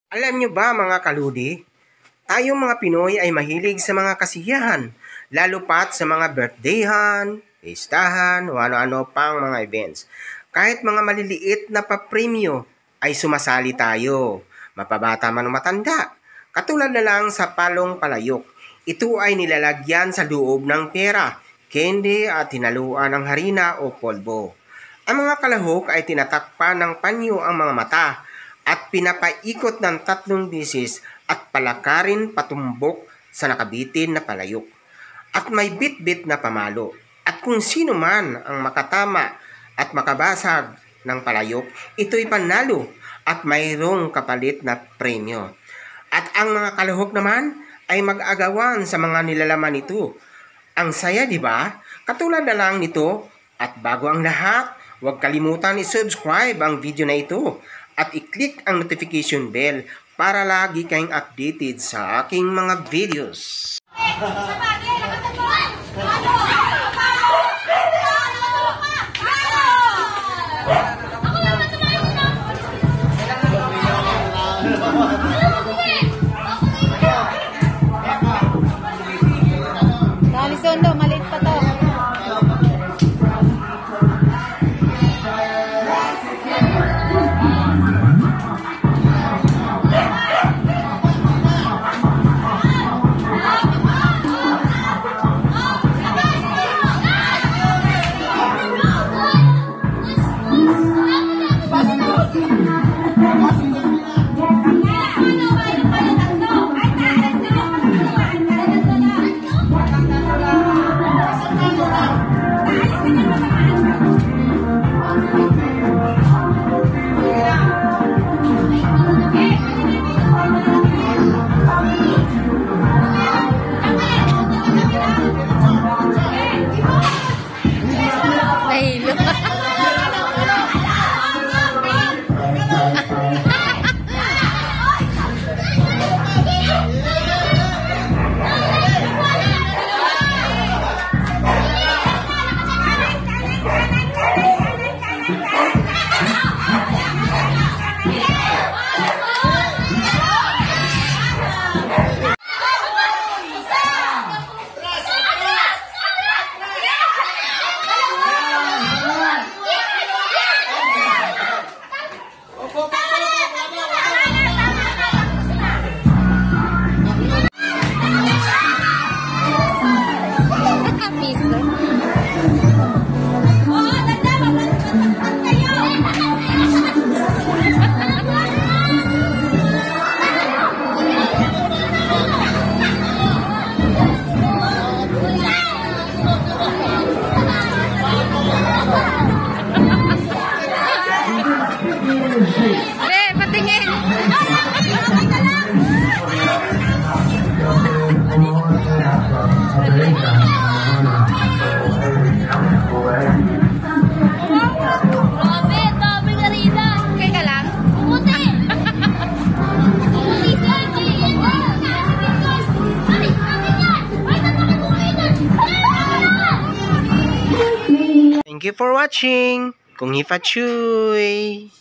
Alam nyo ba mga kaludi, tayong mga Pinoy ay mahilig sa mga kasiyahan, lalo pat sa mga birthdayhan, listahan, o ano-ano pang mga events. Kahit mga maliliit na papremyo ay sumasali tayo, mapabata man o matanda. Katulad na lang sa palong palayok, ito ay nilalagyan sa loob ng pera, candy at hinaluan ng harina o polvo. Ang mga kalahok ay tinatakpan ng panyo ang mga mata at pinapaikot ng 3 beses at palakarin patumbok sa nakabitin na palayok. At may bit-bit na pamalo. At kung sino man ang makatama at makabasag ng palayok, ito'y panalo at mayroong kapalit na premyo. At ang mga kalahok naman ay mag-agawan sa mga nilalaman nito. Ang saya, di ba? Katulad na lang nito. At bago ang lahat, huwag kalimutan i-subscribe ang video na ito at i-click ang notification bell para lagi kayong updated sa aking mga videos. Sondo, maliit pa to. Thank you for watching. Kung Hifa Chuy!